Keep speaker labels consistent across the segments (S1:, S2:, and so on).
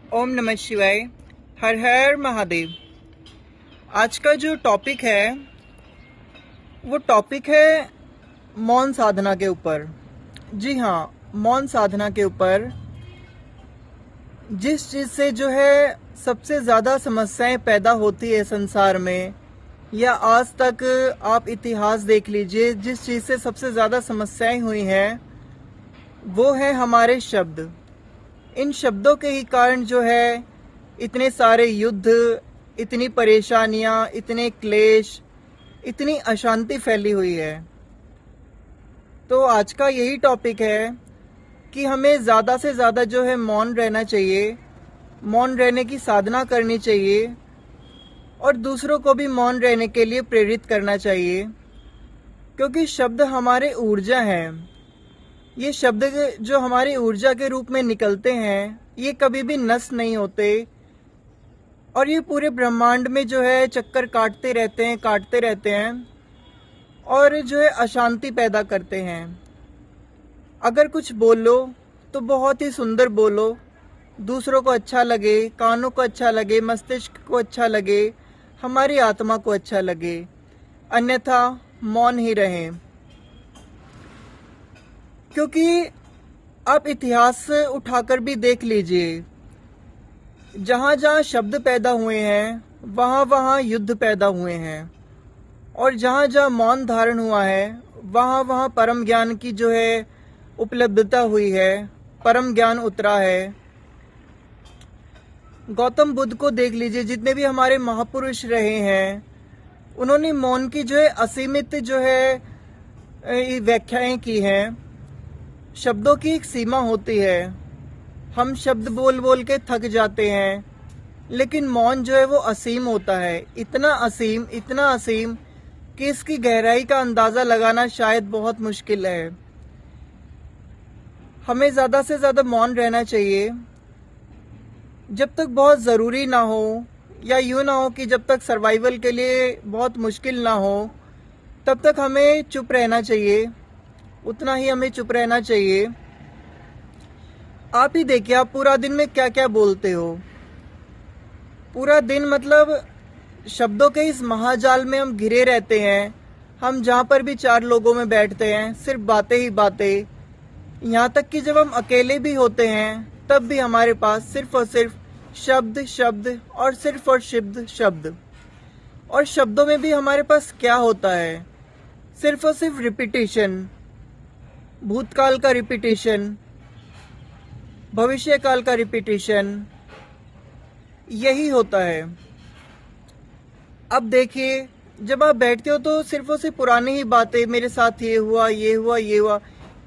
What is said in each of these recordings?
S1: ओम नमः शिवाय। हर हर महादेव। आज का जो टॉपिक है वो टॉपिक है मौन साधना के ऊपर। जी हाँ, मौन साधना के ऊपर। जिस चीज़ से जो है सबसे ज़्यादा समस्याएं पैदा होती है संसार में, या आज तक आप इतिहास देख लीजिए, जिस चीज़ से सबसे ज़्यादा समस्याएं हुई हैं वो है हमारे शब्द। इन शब्दों के ही कारण जो है इतने सारे युद्ध, इतनी परेशानियां, इतने क्लेश, इतनी अशांति फैली हुई है। तो आज का यही टॉपिक है कि हमें ज़्यादा से ज़्यादा जो है मौन रहना चाहिए, मौन रहने की साधना करनी चाहिए और दूसरों को भी मौन रहने के लिए प्रेरित करना चाहिए, क्योंकि शब्द हमारे ऊर्जा हैं। ये शब्द जो हमारी ऊर्जा के रूप में निकलते हैं ये कभी भी नष्ट नहीं होते और ये पूरे ब्रह्मांड में जो है चक्कर काटते रहते हैं और जो है अशांति पैदा करते हैं। अगर कुछ बोलो तो बहुत ही सुंदर बोलो, दूसरों को अच्छा लगे, कानों को अच्छा लगे, मस्तिष्क को अच्छा लगे, हमारी आत्मा को अच्छा लगे, अन्यथा मौन ही रहें। क्योंकि आप इतिहास उठाकर भी देख लीजिए, जहाँ जहाँ शब्द पैदा हुए हैं वहाँ वहाँ युद्ध पैदा हुए हैं, और जहाँ जहाँ मौन धारण हुआ है वहाँ वहाँ परम ज्ञान की जो है उपलब्धता हुई है, परम ज्ञान उतरा है। गौतम बुद्ध को देख लीजिए, जितने भी हमारे महापुरुष रहे हैं उन्होंने मौन की जो है असीमित जो है व्याख्याएं की हैं। शब्दों की एक सीमा होती है, हम शब्द बोल बोल के थक जाते हैं, लेकिन मौन जो है वो असीम होता है, इतना असीम कि इसकी गहराई का अंदाज़ा लगाना शायद बहुत मुश्किल है। हमें ज़्यादा से ज़्यादा मौन रहना चाहिए जब तक बहुत ज़रूरी ना हो, या यूँ ना हो कि जब तक सर्वाइवल के लिए बहुत मुश्किल ना हो तब तक हमें चुप रहना चाहिए, उतना ही हमें चुप रहना चाहिए। आप ही देखिए, आप पूरा दिन में क्या क्या बोलते हो। पूरा दिन मतलब शब्दों के इस महाजाल में हम घिरे रहते हैं। हम जहाँ पर भी चार लोगों में बैठते हैं सिर्फ बातें ही बातें। यहाँ तक कि जब हम अकेले भी होते हैं तब भी हमारे पास सिर्फ और सिर्फ शब्द शब्द और सिर्फ और शब्द। और शब्दों में भी हमारे पास क्या होता है, सिर्फ और सिर्फ रिपीटेशन, भूतकाल का रिपीटेशन, भविष्य काल का रिपीटेशन, यही होता है। अब देखिए, जब आप बैठते हो तो सिर्फ और सिर्फ पुरानी ही बातें, मेरे साथ ये हुआ,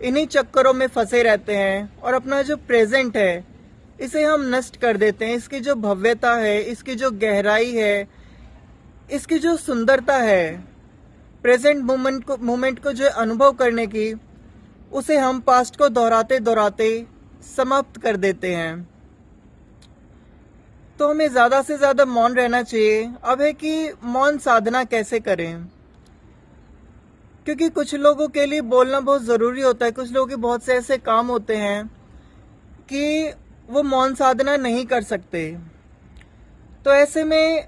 S1: इन्हीं चक्करों में फंसे रहते हैं और अपना जो प्रेजेंट है इसे हम नष्ट कर देते हैं। इसकी जो भव्यता है, इसकी जो गहराई है, इसकी जो सुंदरता है, प्रेजेंट मोमेंट को जो अनुभव करने की, उसे हम पास्ट को दोहराते समाप्त कर देते हैं। तो हमें ज़्यादा से ज़्यादा मौन रहना चाहिए। अब है कि मौन साधना कैसे करें, क्योंकि कुछ लोगों के लिए बोलना बहुत ज़रूरी होता है, कुछ लोगों के बहुत से ऐसे काम होते हैं कि वो मौन साधना नहीं कर सकते। तो ऐसे में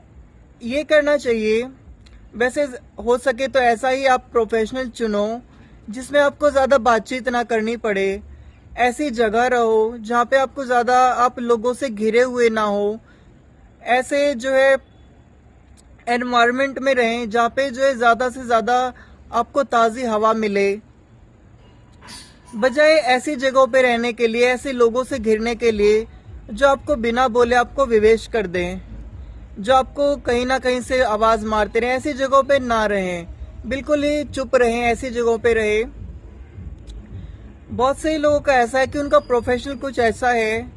S1: ये करना चाहिए, वैसे हो सके तो ऐसा ही आप प्रोफेशनल चुनो जिसमें आपको ज़्यादा बातचीत ना करनी पड़े। ऐसी जगह रहो जहाँ पे आपको ज़्यादा आप लोगों से घिरे हुए ना हो। ऐसे जो है एनवायरनमेंट में रहें जहाँ पे जो है ज़्यादा से ज़्यादा आपको ताज़ी हवा मिले, बजाय ऐसी जगहों पे रहने के लिए, ऐसे लोगों से घिरने के लिए जो आपको बिना बोले आपको विवेश कर दें, जो आपको कहीं ना कहीं से आवाज़ मारते रहें। ऐसी जगहों पे ना रहें, बिल्कुल ही चुप रहें, ऐसी जगहों पे रहें। बहुत से लोगों का ऐसा है कि उनका प्रोफेशनल कुछ ऐसा है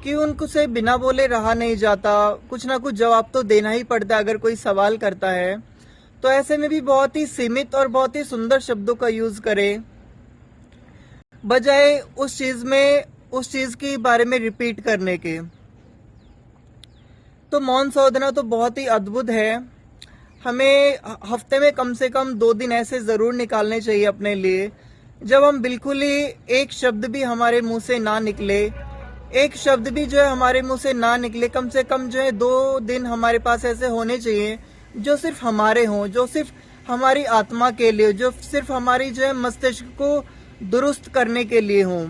S1: कि उनको से बिना बोले रहा नहीं जाता, कुछ ना कुछ जवाब तो देना ही पड़ता है अगर कोई सवाल करता है। तो ऐसे में भी बहुत ही सीमित और बहुत ही सुंदर शब्दों का यूज करें, बजाय उस चीज के बारे में रिपीट करने के। तो मौन साधना तो बहुत ही अद्भुत है। हमें हफ्ते में कम से कम 2 दिन ऐसे जरूर निकालने चाहिए अपने लिए, जब हम बिल्कुल ही एक शब्द भी हमारे मुंह से ना निकले, एक शब्द भी जो है हमारे मुंह से ना निकले, कम से कम जो है 2 दिन हमारे पास ऐसे होने चाहिए जो सिर्फ हमारे हों, जो सिर्फ हमारी आत्मा के लिए, जो सिर्फ हमारी जो है मस्तिष्क को दुरुस्त करने के लिए हों।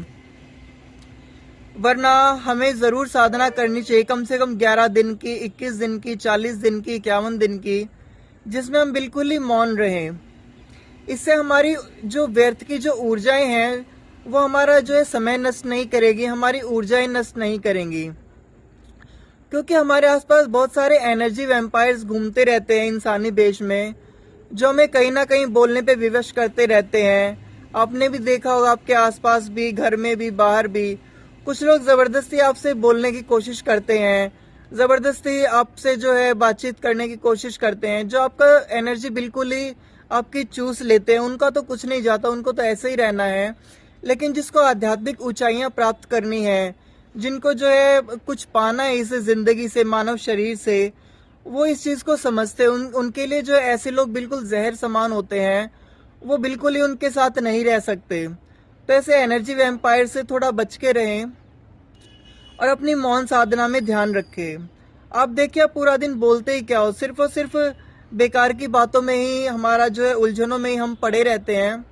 S1: वरना हमें जरूर साधना करनी चाहिए, कम से कम 11 दिन की, 21 दिन की, 40 दिन की, 51 दिन की, जिसमें हम बिल्कुल ही मौन रहें। इससे हमारी जो व्यर्थ की जो ऊर्जाएं हैं वो हमारा जो है समय नष्ट नहीं करेगी, हमारी ऊर्जाएं नष्ट नहीं करेंगी। क्योंकि हमारे आसपास बहुत सारे एनर्जी वैम्पायर्स घूमते रहते हैं इंसानी देश में, जो हमें कहीं ना कहीं बोलने पे विवश करते रहते हैं। आपने भी देखा होगा, आपके आसपास भी, घर में भी, बाहर भी, कुछ लोग जबरदस्ती आपसे बोलने की कोशिश करते हैं, जबरदस्ती आपसे जो है बातचीत करने की कोशिश करते हैं, जो आपका एनर्जी बिल्कुल ही आपकी चूस लेते हैं। उनका तो कुछ नहीं जाता, उनको तो ऐसे ही रहना है। लेकिन जिसको आध्यात्मिक ऊंचाइयां प्राप्त करनी है, जिनको जो है कुछ पाना है इस जिंदगी से, मानव शरीर से, वो इस चीज को समझते हैं। उनके लिए जो ऐसे लोग बिल्कुल जहर समान होते हैं, वो बिल्कुल ही उनके साथ नहीं रह सकते। तो ऐसे एनर्जी वैम्पायर से थोड़ा बच के रहें और अपनी मौन साधना में ध्यान रखें। आप देखिए, आप पूरा दिन बोलते ही क्या हो, सिर्फ और सिर्फ बेकार की बातों में ही, हमारा जो है उलझनों में ही हम पड़े रहते हैं।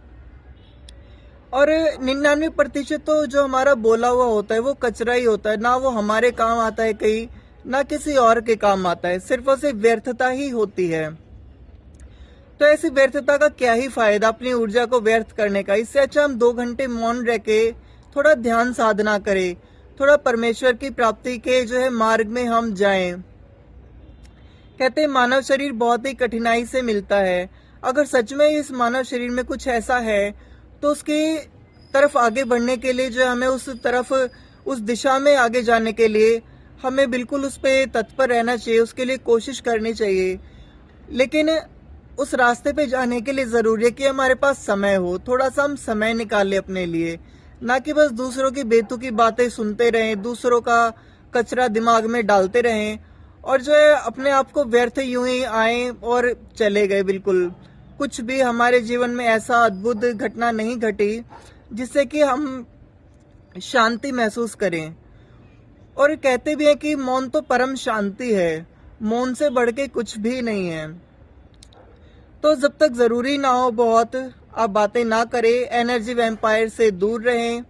S1: और 99% तो जो हमारा बोला हुआ होता है वो कचरा ही होता है, ना वो हमारे काम आता है कहीं, ना किसी और के काम आता है, सिर्फ और सिर्फ व्यर्थता ही होती है। तो ऐसी व्यर्थता का क्या ही फायदा अपनी ऊर्जा को व्यर्थ करने का। इससे अच्छा हम 2 घंटे मौन रह के थोड़ा ध्यान साधना करें, थोड़ा परमेश्वर की प्राप्ति के जो है मार्ग में हम जाएं। कहते हैं मानव शरीर बहुत ही कठिनाई से मिलता है। अगर सच में इस मानव शरीर में कुछ ऐसा है तो उसकी तरफ आगे बढ़ने के लिए जो हमें उस तरफ, उस दिशा में आगे जाने के लिए हमें बिल्कुल उस पर तत्पर रहना चाहिए, उसके लिए कोशिश करनी चाहिए। लेकिन उस रास्ते पे जाने के लिए जरूरी है कि हमारे पास समय हो, थोड़ा सा हम समय निकाल ले अपने लिए, ना कि बस दूसरों की बेतुकी बातें सुनते रहें, दूसरों का कचरा दिमाग में डालते रहें और जो है अपने आप को व्यर्थ यूं ही आए और चले गए। बिल्कुल कुछ भी हमारे जीवन में ऐसा अद्भुत घटना नहीं घटी जिससे कि हम शांति महसूस करें। और कहते भी है कि मौन तो परम शांति है, मौन से बढ़ के कुछ भी नहीं है। तो जब तक जरूरी ना हो बहुत, आप बातें ना करें, एनर्जी वैम्पायर से दूर रहें,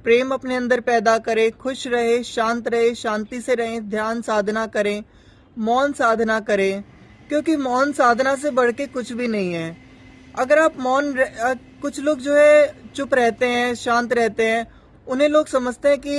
S1: प्रेम अपने अंदर पैदा करें, खुश रहे, शांत रहे, शांति से रहें, ध्यान साधना करें, मौन साधना करें। क्योंकि मौन साधना से बढ़ के कुछ भी नहीं है। अगर आप कुछ लोग जो है चुप रहते हैं, शांत रहते हैं, उन्हें लोग समझते हैं कि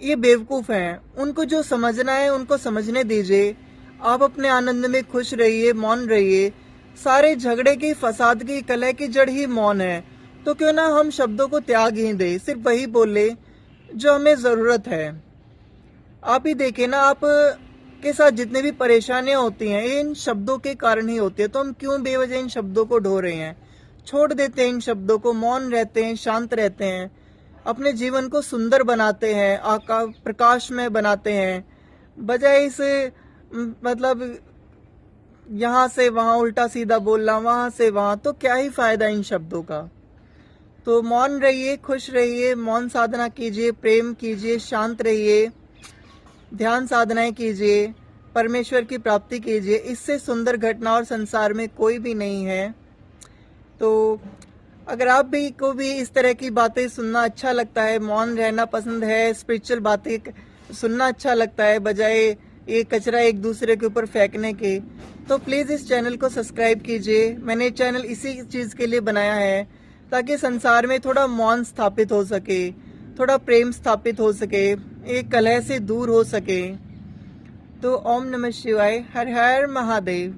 S1: ये बेवकूफ हैं। उनको जो समझना है उनको समझने दीजिए। आप अपने आनंद में खुश रहिए, मौन रहिए। सारे झगड़े की, फसाद की, कलह की जड़ ही मौन है। तो क्यों ना हम शब्दों को त्याग ही दें, सिर्फ वही बोले जो हमें जरूरत है। आप ही देखें ना, आप के साथ जितने भी परेशानियां होती हैं इन शब्दों के कारण ही होती है। तो हम क्यों बेवजह इन शब्दों को ढो रहे हैं? छोड़ देते हैं इन शब्दों को, मौन रहते हैं, शांत रहते हैं, अपने जीवन को सुंदर बनाते हैं, प्रकाश में बनाते हैं, बजाय इस मतलब यहाँ से वहां उल्टा सीधा बोलना, वहां से वहां। तो क्या ही फायदा इन शब्दों का। तो मौन रहिए, खुश रहिए, मौन साधना कीजिए, प्रेम कीजिए, शांत रहिए, ध्यान साधनाएं कीजिए, परमेश्वर की प्राप्ति कीजिए। इससे सुंदर घटना और संसार में कोई भी नहीं है। तो अगर आप भी को भी इस तरह की बातें सुनना अच्छा लगता है, मौन रहना पसंद है, स्पिरिचुअल बातें सुनना अच्छा लगता है बजाय ये कचरा एक दूसरे के ऊपर फेंकने के, तो प्लीज इस चैनल को सब्सक्राइब कीजिए। मैंने चैनल इसी चीज के लिए बनाया है ताकि संसार में थोड़ा मौन स्थापित हो सके, थोड़ा प्रेम स्थापित हो सके, एक कलह से दूर हो सके। तो ओम नमः शिवाय, हर हर महादेव।